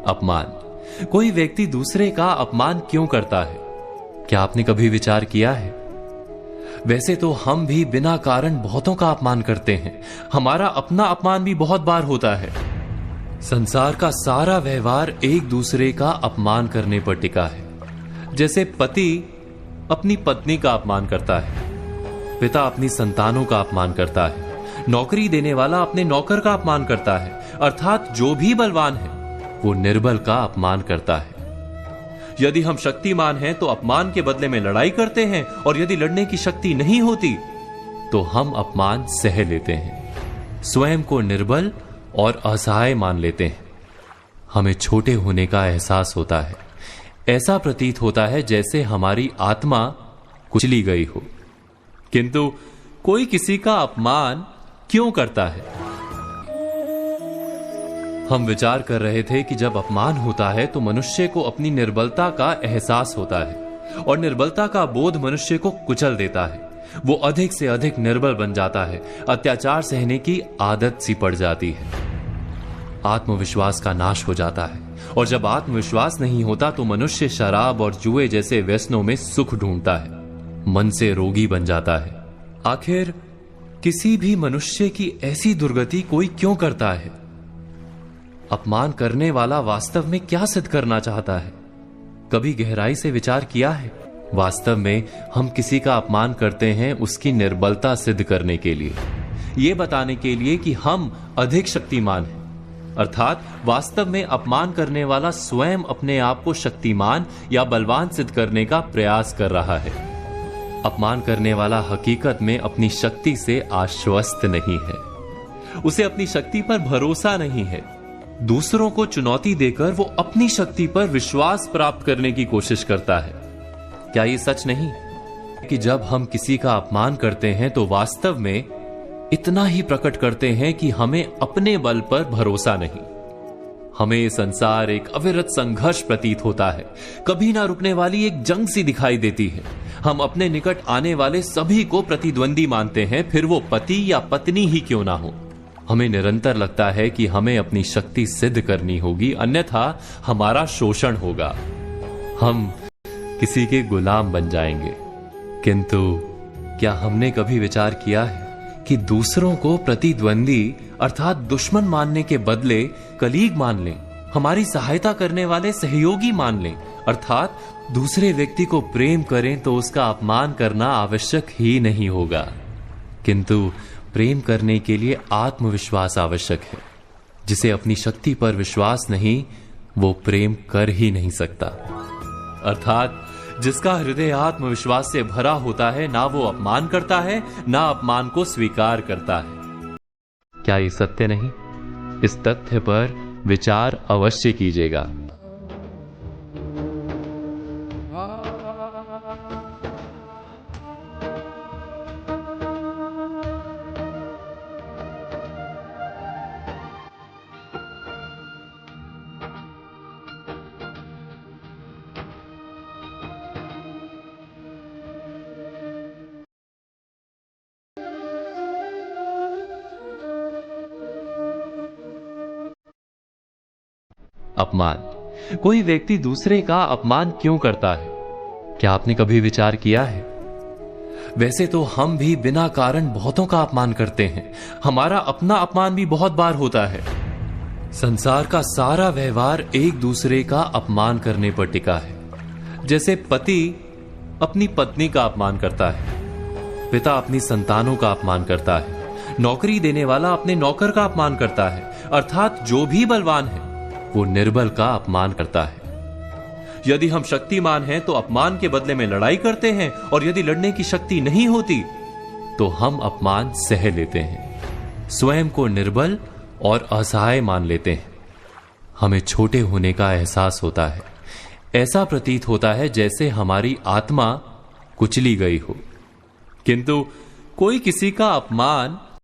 अपमान। कोई व्यक्ति दूसरे का अपमान क्यों करता है? क्या आपने कभी विचार किया है? वैसे तो हम भी बिना कारण बहुतों का अपमान करते हैं। हमारा अपना अपमान भी बहुत बार होता है। संसार का सारा व्यवहार एक दूसरे का अपमान करने पर टिका है। जैसे पति अपनी पत्नी का अपमान करता है, पिता अपनी संतानों का अपमान करता है, नौकरी देने वाला अपने नौकर का अपमान करता है, अर्थात जो भी बलवान है वो निर्बल का अपमान करता है। यदि हम शक्तिमान हैं तो अपमान के बदले में लड़ाई करते हैं, और यदि लड़ने की शक्ति नहीं होती तो हम अपमान सह लेते हैं, स्वयं को निर्बल और असहाय मान लेते हैं। हमें छोटे होने का एहसास होता है। ऐसा प्रतीत होता है जैसे हमारी आत्मा कुचली गई हो। किंतु कोई किसी का अपमान क्यों करता है? हम विचार कर रहे थे कि जब अपमान होता है तो मनुष्य को अपनी निर्बलता का एहसास होता है, और निर्बलता का बोध मनुष्य को कुचल देता है। वो अधिक से अधिक निर्बल बन जाता है, अत्याचार सहने की आदत सी पड़ जाती है, आत्मविश्वास का नाश हो जाता है। और जब आत्मविश्वास नहीं होता तो मनुष्य शराब और जुए जैसे व्यसनों में सुख ढूंढता है, मन से रोगी बन जाता है। आखिर किसी भी मनुष्य की ऐसी दुर्गति कोई क्यों करता है? अपमान करने वाला वास्तव में क्या सिद्ध करना चाहता है? कभी गहराई से विचार किया है? वास्तव में हम किसी का अपमान करते हैं उसकी निर्बलता सिद्ध करने के लिए, यह बताने के लिए कि हम अधिक शक्तिमान हैं। अर्थात वास्तव में अपमान करने वाला स्वयं अपने आप को शक्तिमान या बलवान सिद्ध करने का प्रयास कर रहा है। अपमान करने वाला हकीकत में अपनी शक्ति से आश्वस्त नहीं है, उसे अपनी शक्ति पर भरोसा नहीं है। दूसरों को चुनौती देकर वो अपनी शक्ति पर विश्वास प्राप्त करने की कोशिश करता है। क्या ये सच नहीं कि जब हम किसी का अपमान करते हैं तो वास्तव में इतना ही प्रकट करते हैं कि हमें अपने बल पर भरोसा नहीं? हमें ये संसार एक अविरत संघर्ष प्रतीत होता है, कभी ना रुकने वाली एक जंग सी दिखाई देती है। हम अपने निकट आने वाले सभी को प्रतिद्वंदी मानते हैं, फिर वो पति या पत्नी ही क्यों ना हो। हमें निरंतर लगता है कि हमें अपनी शक्ति सिद्ध करनी होगी, अन्यथा हमारा शोषण होगा, हम किसी के गुलाम बन जाएंगे। किंतु क्या हमने कभी विचार किया है कि दूसरों को प्रतिद्वंदी अर्थात दुश्मन मानने के बदले कलीग मान लें, हमारी सहायता करने वाले सहयोगी मान लें, अर्थात दूसरे व्यक्ति को प्रेम करें तो उसका अपमान करना आवश्यक ही नहीं होगा। किंतु प्रेम करने के लिए आत्मविश्वास आवश्यक है। जिसे अपनी शक्ति पर विश्वास नहीं, वो प्रेम कर ही नहीं सकता। अर्थात जिसका हृदय आत्मविश्वास से भरा होता है, ना वो अपमान करता है, ना अपमान को स्वीकार करता है। क्या ये सत्य नहीं? इस तथ्य पर विचार अवश्य कीजिएगा। अपमान। कोई व्यक्ति दूसरे का अपमान क्यों करता है? क्या आपने कभी विचार किया है? वैसे तो हम भी बिना कारण बहुतों का अपमान करते हैं। हमारा अपना अपमान भी बहुत बार होता है। संसार का सारा व्यवहार एक दूसरे का अपमान करने पर टिका है। जैसे पति अपनी पत्नी का अपमान करता है, पिता अपनी संतानों का अपमान करता है, नौकरी देने वाला अपने नौकर का अपमान करता है, अर्थात जो भी बलवान है वो निर्बल का अपमान करता है। यदि हम शक्तिमान हैं तो अपमान के बदले में लड़ाई करते हैं, और यदि लड़ने की शक्ति नहीं होती तो हम अपमान सह लेते हैं, स्वयं को निर्बल और असहाय मान लेते हैं। हमें छोटे होने का एहसास होता है। ऐसा प्रतीत होता है जैसे हमारी आत्मा कुचली गई हो। किंतु कोई किसी का अपमान